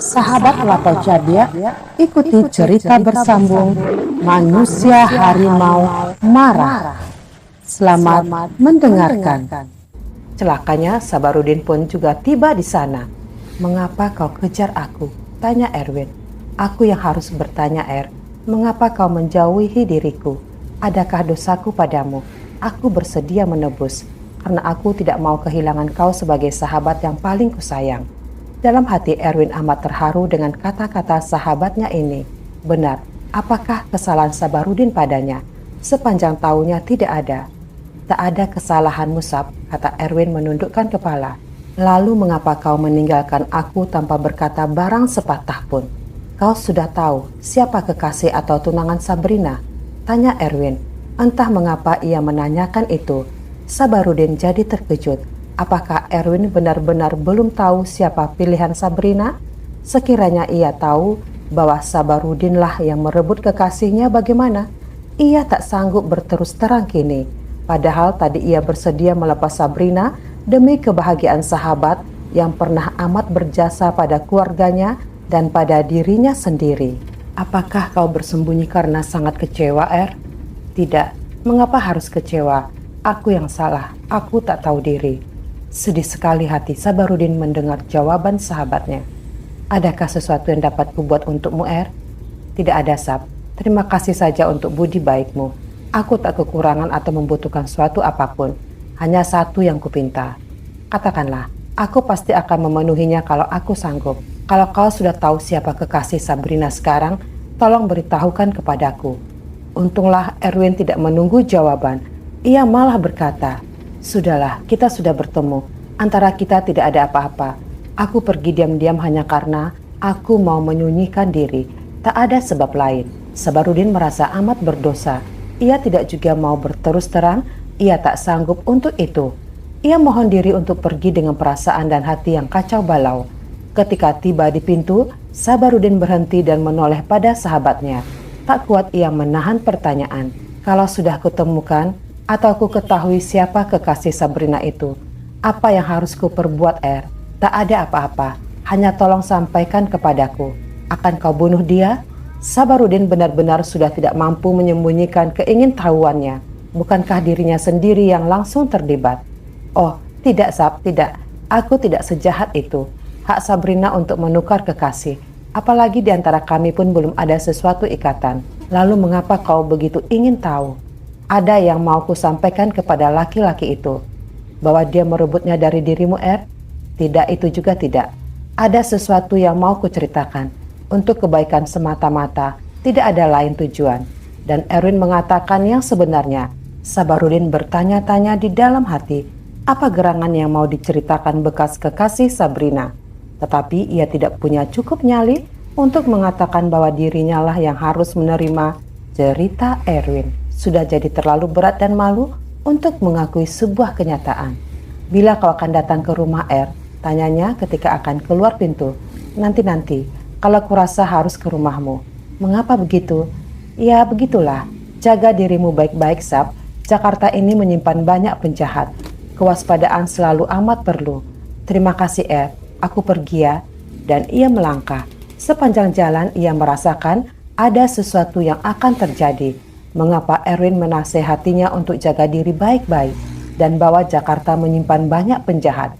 Sahabat Lato Cadia, ikuti cerita bersambung Manusia Harimau Marah. Selamat mendengarkan. Celakanya Sabarudin pun juga tiba di sana. "Mengapa kau kejar aku?" tanya Erwin. "Aku yang harus bertanya, mengapa kau menjauhi diriku? Adakah dosaku padamu? Aku bersedia menebus, karena aku tidak mau kehilangan kau sebagai sahabat yang paling kusayang." Dalam hati Erwin amat terharu dengan kata-kata sahabatnya ini. Benar, apakah kesalahan Sabarudin padanya? Sepanjang tahunnya tidak ada. "Tak ada kesalahan Musab," kata Erwin menundukkan kepala. "Lalu mengapa kau meninggalkan aku tanpa berkata barang sepatah pun? Kau sudah tahu siapa kekasih atau tunangan Sabrina?" tanya Erwin. Entah mengapa ia menanyakan itu. Sabarudin jadi terkejut. Apakah Erwin benar-benar belum tahu siapa pilihan Sabrina? Sekiranya ia tahu bahwa Sabarudinlah yang merebut kekasihnya, bagaimana? Ia tak sanggup berterus terang kini. Padahal tadi ia bersedia melepas Sabrina demi kebahagiaan sahabat yang pernah amat berjasa pada keluarganya dan pada dirinya sendiri. "Apakah kau bersembunyi karena sangat kecewa, "Tidak. Mengapa harus kecewa? Aku yang salah. Aku tak tahu diri." Sedih sekali hati Sabarudin mendengar jawaban sahabatnya. "Adakah sesuatu yang dapat kubuat untukmu, "Tidak ada, Sab. Terima kasih saja untuk budi baikmu. Aku tak kekurangan atau membutuhkan suatu apapun. Hanya satu yang kupinta. Katakanlah, aku pasti akan memenuhinya kalau aku sanggup. Kalau kau sudah tahu siapa kekasih Sabrina sekarang, tolong beritahukan kepadaku." Untunglah Erwin tidak menunggu jawaban. Ia malah berkata, "Sudahlah, kita sudah bertemu. Antara kita tidak ada apa-apa. Aku pergi diam-diam hanya karena aku mau menyunyikan diri. Tak ada sebab lain." Sabarudin merasa amat berdosa. Ia tidak juga mau berterus terang. Ia tak sanggup untuk itu. Ia mohon diri untuk pergi dengan perasaan dan hati yang kacau balau. Ketika tiba di pintu, Sabarudin berhenti dan menoleh pada sahabatnya. Tak kuat ia menahan pertanyaan. "Kalau sudah kutemukan atau ku ketahui siapa kekasih Sabrina itu, apa yang harus ku perbuat, Tak ada apa-apa, hanya tolong sampaikan kepadaku. Akan kau bunuh dia?" Sabarudin benar-benar sudah tidak mampu menyembunyikan keingintahuannya. Bukankah dirinya sendiri yang langsung terlibat? "Oh, tidak, Sab, tidak. Aku tidak sejahat itu. Hak Sabrina untuk menukar kekasih. Apalagi di antara kami pun belum ada sesuatu ikatan. Lalu mengapa kau begitu ingin tahu? Ada yang mau ku sampaikan kepada laki-laki itu. Bahwa dia merebutnya dari dirimu, Tidak, itu juga tidak. Ada sesuatu yang mau ku ceritakan. Untuk kebaikan semata-mata, tidak ada lain tujuan." Dan Erwin mengatakan yang sebenarnya. Sabarudin bertanya-tanya di dalam hati, apa gerangan yang mau diceritakan bekas kekasih Sabrina. Tetapi ia tidak punya cukup nyali untuk mengatakan bahwa dirinya lah yang harus menerima cerita Erwin. Sudah jadi terlalu berat dan malu untuk mengakui sebuah kenyataan. "Bila kau akan datang ke rumah, tanyanya ketika akan keluar pintu. "Nanti, kalau kurasa harus ke rumahmu." "Mengapa begitu?" "Ya begitulah, jaga dirimu baik-baik, Sab. Jakarta ini menyimpan banyak penjahat. Kewaspadaan selalu amat perlu." "Terima kasih, Aku pergi ya." Dan ia melangkah. Sepanjang jalan ia merasakan ada sesuatu yang akan terjadi. Mengapa Erwin menasehatinya untuk jaga diri baik-baik dan bahwa Jakarta menyimpan banyak penjahat.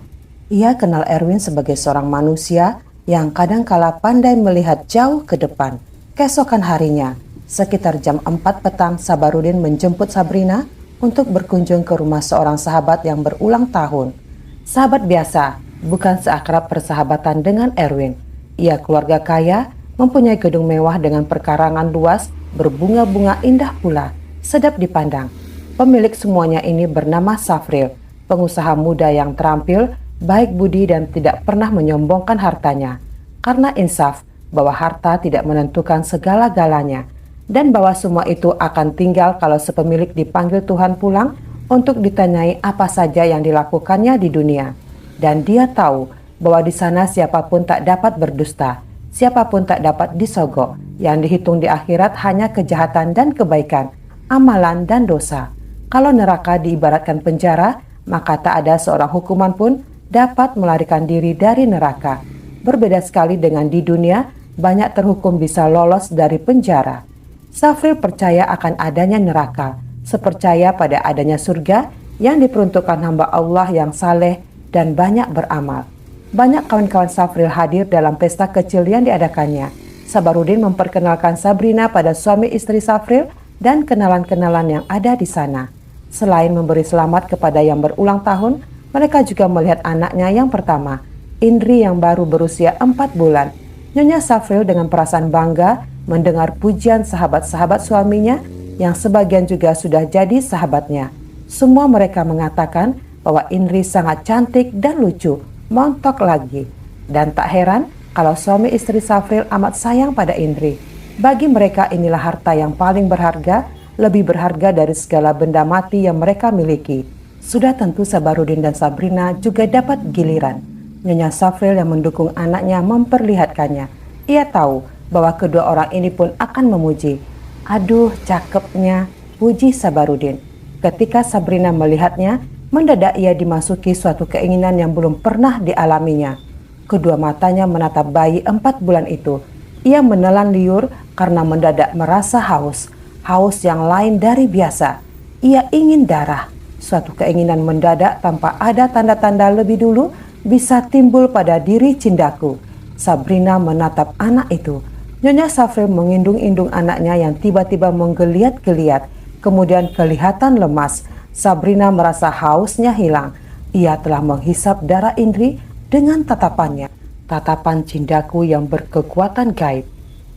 Ia kenal Erwin sebagai seorang manusia yang kadangkala pandai melihat jauh ke depan. Keesokan harinya, sekitar jam 4 petang, Sabarudin menjemput Sabrina untuk berkunjung ke rumah seorang sahabat yang berulang tahun. Sahabat biasa, bukan seakrab persahabatan dengan Erwin. Ia keluarga kaya, mempunyai gedung mewah dengan perkarangan luas, berbunga-bunga indah pula, sedap dipandang. Pemilik semuanya ini bernama Safril, pengusaha muda yang terampil, baik budi dan tidak pernah menyombongkan hartanya. Karena insaf bahwa harta tidak menentukan segala-galanya dan bahwa semua itu akan tinggal kalau sepemilik dipanggil Tuhan pulang untuk ditanyai apa saja yang dilakukannya di dunia. Dan dia tahu bahwa di sana siapapun tak dapat berdusta, siapapun tak dapat disogok. Yang dihitung di akhirat hanya kejahatan dan kebaikan, amalan dan dosa. Kalau neraka diibaratkan penjara, maka tak ada seorang hukuman pun dapat melarikan diri dari neraka. Berbeda sekali dengan di dunia, banyak terhukum bisa lolos dari penjara. Safril percaya akan adanya neraka, sepercaya pada adanya surga yang diperuntukkan hamba Allah yang saleh dan banyak beramal. Banyak kawan-kawan Safril hadir dalam pesta kecil yang diadakannya. Sabarudin memperkenalkan Sabrina pada suami istri Safril dan kenalan-kenalan yang ada di sana. Selain memberi selamat kepada yang berulang tahun, mereka juga melihat anaknya yang pertama, Indri yang baru berusia 4 bulan. Nyonya Safril dengan perasaan bangga mendengar pujian sahabat-sahabat suaminya yang sebagian juga sudah jadi sahabatnya. Semua mereka mengatakan bahwa Indri sangat cantik dan lucu, montok lagi. Dan tak heran kalau suami istri Safril amat sayang pada Indri. Bagi mereka inilah harta yang paling berharga, lebih berharga dari segala benda mati yang mereka miliki. Sudah tentu Sabarudin dan Sabrina juga dapat giliran. Nyonya Safril yang mendukung anaknya memperlihatkannya. Ia tahu bahwa kedua orang ini pun akan memuji. Aduh, cakepnya, puji Sabarudin. Ketika Sabrina melihatnya, mendadak ia dimasuki suatu keinginan yang belum pernah dialaminya. Kedua matanya menatap bayi 4 bulan itu. Ia menelan liur karena mendadak merasa haus. Haus yang lain dari biasa. Ia ingin darah. Suatu keinginan mendadak tanpa ada tanda-tanda lebih dulu bisa timbul pada diri Cindaku. Sabrina menatap anak itu. Nyonya Safril mengindung-indung anaknya yang tiba-tiba menggeliat-geliat. Kemudian kelihatan lemas. Sabrina merasa hausnya hilang. Ia telah menghisap darah Indri dengan tatapannya, tatapan Cindaku yang berkekuatan gaib.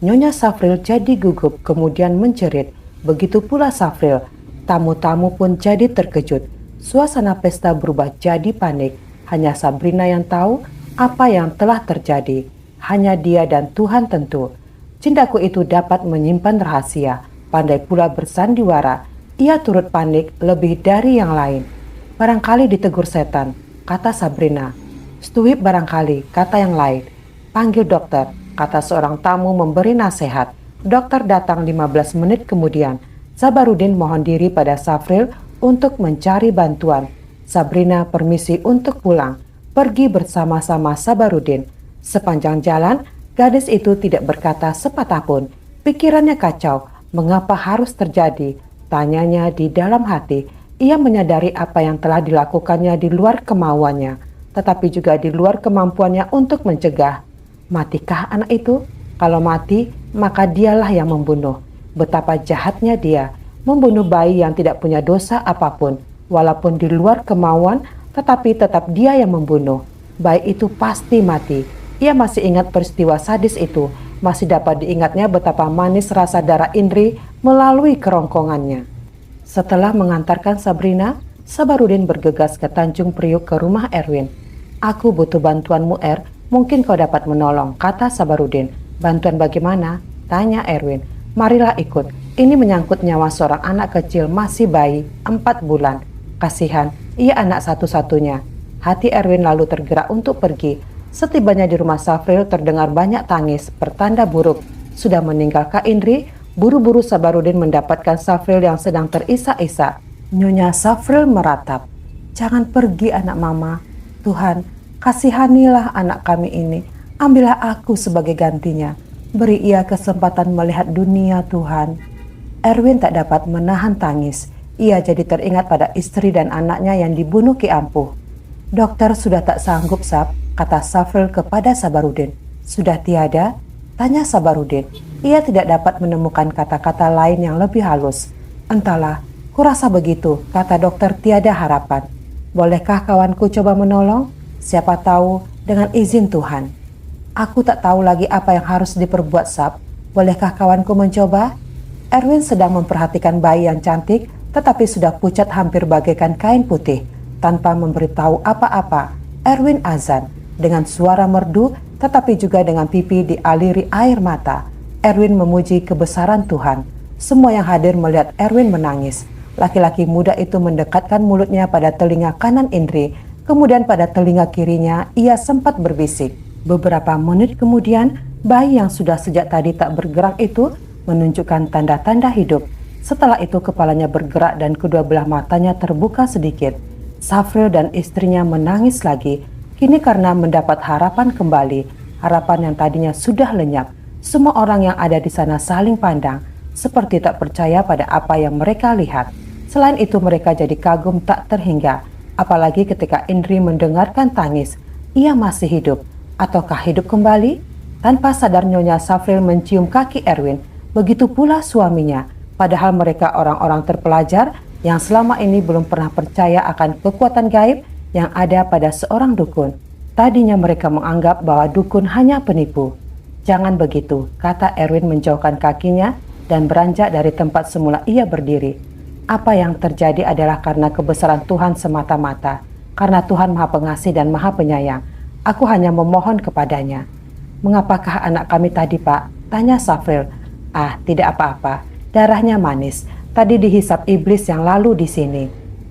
Nyonya Safril jadi gugup kemudian menjerit. Begitu pula Safril. Tamu-tamu pun jadi terkejut. Suasana pesta berubah jadi panik. Hanya Sabrina yang tahu apa yang telah terjadi. Hanya dia dan Tuhan tentu. Cindaku itu dapat menyimpan rahasia. Pandai pula bersandiwara. Ia turut panik lebih dari yang lain. Barangkali ditegur setan, kata Sabrina. Stuip barangkali, kata yang lain. Panggil dokter, kata seorang tamu memberi nasihat. Dokter datang 15 menit kemudian. Sabarudin mohon diri pada Safril untuk mencari bantuan. Sabrina permisi untuk pulang, pergi bersama-sama Sabarudin. Sepanjang jalan, gadis itu tidak berkata sepatah pun. Pikirannya kacau, mengapa harus terjadi? Tanyanya di dalam hati. Ia menyadari apa yang telah dilakukannya di luar kemauannya, tetapi juga di luar kemampuannya untuk mencegah. Matikah anak itu? Kalau mati, maka dialah yang membunuh. Betapa jahatnya dia, membunuh bayi yang tidak punya dosa apapun. Walaupun di luar kemauan, tetapi tetap dia yang membunuh. Bayi itu pasti mati. Ia masih ingat peristiwa sadis itu. Masih dapat diingatnya betapa manis rasa darah Indri melalui kerongkongannya. Setelah mengantarkan Sabrina, Sabarudin bergegas ke Tanjung Priuk ke rumah Erwin. Aku butuh bantuanmu, mungkin kau dapat menolong, kata Sabarudin. Bantuan bagaimana? Tanya Erwin. Marilah ikut, ini menyangkut nyawa seorang anak kecil masih bayi, 4 bulan. Kasihan, ia anak satu-satunya. Hati Erwin lalu tergerak untuk pergi. Setibanya di rumah Safril terdengar banyak tangis, pertanda buruk. Sudah meninggalkah Indri? Buru-buru Sabarudin mendapatkan Safril yang sedang terisak-isak. Nyonya Safril meratap. Jangan pergi anak mama. Tuhan, kasihanilah anak kami ini. Ambillah aku sebagai gantinya. Beri ia kesempatan melihat dunia Tuhan. Erwin tak dapat menahan tangis. Ia jadi teringat pada istri dan anaknya yang dibunuh Ki Ampuh. Dokter sudah tak sanggup, Sab, kata Safril kepada Sabarudin. Sudah tiada? Tanya Sabarudin. Ia tidak dapat menemukan kata-kata lain yang lebih halus. Entahlah, kurasa begitu, kata dokter tiada harapan. Bolehkah kawanku coba menolong? Siapa tahu dengan izin Tuhan. Aku tak tahu lagi apa yang harus diperbuat, Sab. Bolehkah kawanku mencoba? Erwin sedang memperhatikan bayi yang cantik, tetapi sudah pucat hampir bagaikan kain putih. Tanpa memberitahu apa-apa, Erwin azan dengan suara merdu, tetapi juga dengan pipi dialiri air mata. Erwin memuji kebesaran Tuhan. Semua yang hadir melihat Erwin menangis. Laki-laki muda itu mendekatkan mulutnya pada telinga kanan Indri, kemudian pada telinga kirinya ia sempat berbisik. Beberapa menit kemudian, bayi yang sudah sejak tadi tak bergerak itu menunjukkan tanda-tanda hidup. Setelah itu kepalanya bergerak dan kedua belah matanya terbuka sedikit. Safril dan istrinya menangis lagi, kini karena mendapat harapan kembali. Harapan yang tadinya sudah lenyap. Semua orang yang ada di sana saling pandang, seperti tak percaya pada apa yang mereka lihat. Selain itu mereka jadi kagum tak terhingga, apalagi ketika Indri mendengarkan tangis. Ia masih hidup, ataukah hidup kembali? Tanpa sadar Nyonya Safril mencium kaki Erwin, begitu pula suaminya. Padahal mereka orang-orang terpelajar yang selama ini belum pernah percaya akan kekuatan gaib yang ada pada seorang dukun. Tadinya mereka menganggap bahwa dukun hanya penipu. Jangan begitu, kata Erwin menjauhkan kakinya dan beranjak dari tempat semula ia berdiri. Apa yang terjadi adalah karena kebesaran Tuhan semata-mata. Karena Tuhan Maha Pengasih dan Maha Penyayang. Aku hanya memohon kepadanya. Mengapakah anak kami tadi, Pak? Tanya Safril. Ah, tidak apa-apa. Darahnya manis. Tadi dihisap iblis yang lalu di sini.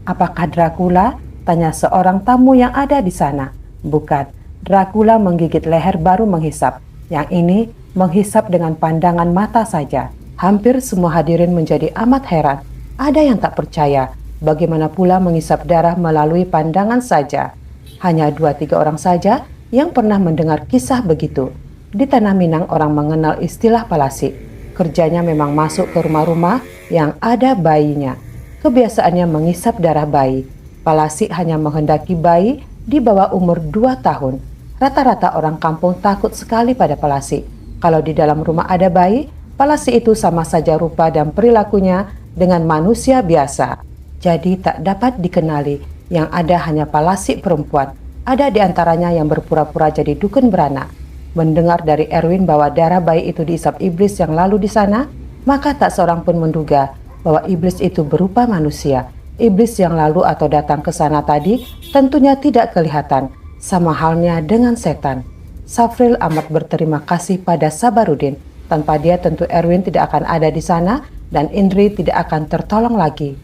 Apakah Dracula? Tanya seorang tamu yang ada di sana. Bukan. Dracula menggigit leher baru menghisap. Yang ini menghisap dengan pandangan mata saja. Hampir semua hadirin menjadi amat heran. Ada yang tak percaya. Bagaimana pula menghisap darah melalui pandangan saja. Hanya 2-3 orang saja yang pernah mendengar kisah begitu. Di Tanah Minang orang mengenal istilah palasi. Kerjanya memang masuk ke rumah-rumah yang ada bayinya. Kebiasaannya menghisap darah bayi. Palasi hanya menghendaki bayi di bawah umur 2 tahun. Rata-rata orang kampung takut sekali pada palasi. Kalau di dalam rumah ada bayi, palasi itu sama saja rupa dan perilakunya dengan manusia biasa. Jadi tak dapat dikenali, yang ada hanya palasi perempuan. Ada di antaranya yang berpura-pura jadi dukun beranak. Mendengar dari Erwin bahwa darah bayi itu diisap iblis yang lalu di sana, maka tak seorang pun menduga bahwa iblis itu berupa manusia. Iblis yang lalu atau datang ke sana tadi tentunya tidak kelihatan, sama halnya dengan setan. Safril amat berterima kasih pada Sabarudin. Tanpa dia tentu Erwin tidak akan ada di sana dan Indri tidak akan tertolong lagi.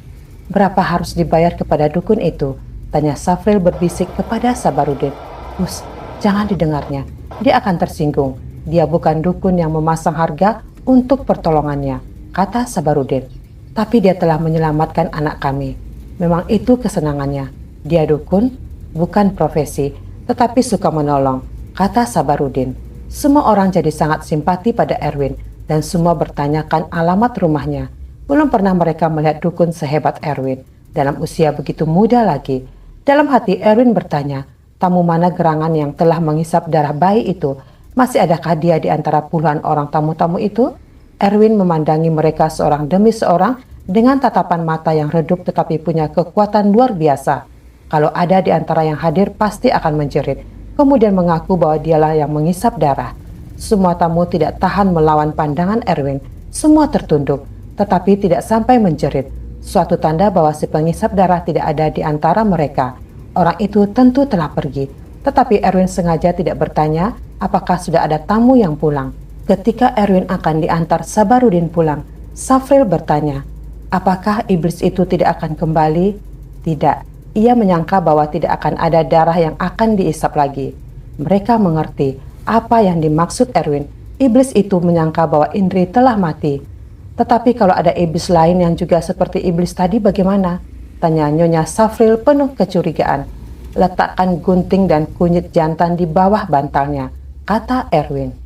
Berapa harus dibayar kepada dukun itu? Tanya Safril berbisik kepada Sabarudin. Hus, jangan didengarnya. Dia akan tersinggung. Dia bukan dukun yang memasang harga untuk pertolongannya, kata Sabarudin. Tapi dia telah menyelamatkan anak kami. Memang itu kesenangannya. Dia dukun, bukan profesi, tetapi suka menolong, kata Sabarudin. Semua orang jadi sangat simpati pada Erwin dan semua bertanyakan alamat rumahnya. Belum pernah mereka melihat dukun sehebat Erwin dalam usia begitu muda lagi. Dalam hati Erwin bertanya, tamu mana gerangan yang telah menghisap darah bayi itu? Masih adakah dia di antara puluhan orang tamu-tamu itu? Erwin memandangi mereka seorang demi seorang dengan tatapan mata yang redup tetapi punya kekuatan luar biasa. Kalau ada di antara yang hadir pasti akan menjerit, kemudian mengaku bahwa dialah yang menghisap darah. Semua tamu tidak tahan melawan pandangan Erwin. Semua tertunduk, tetapi tidak sampai menjerit. Suatu tanda bahwa si penghisap darah tidak ada di antara mereka. Orang itu tentu telah pergi, tetapi Erwin sengaja tidak bertanya apakah sudah ada tamu yang pulang. Ketika Erwin akan diantar Sabarudin pulang, Safril bertanya, apakah iblis itu tidak akan kembali? Tidak, ia menyangka bahwa tidak akan ada darah yang akan diisap lagi. Mereka mengerti apa yang dimaksud Erwin. Iblis itu menyangka bahwa Indri telah mati. Tetapi kalau ada iblis lain yang juga seperti iblis tadi bagaimana? Tanya Nyonya Safril penuh kecurigaan. Letakkan gunting dan kunyit jantan di bawah bantalnya, kata Erwin.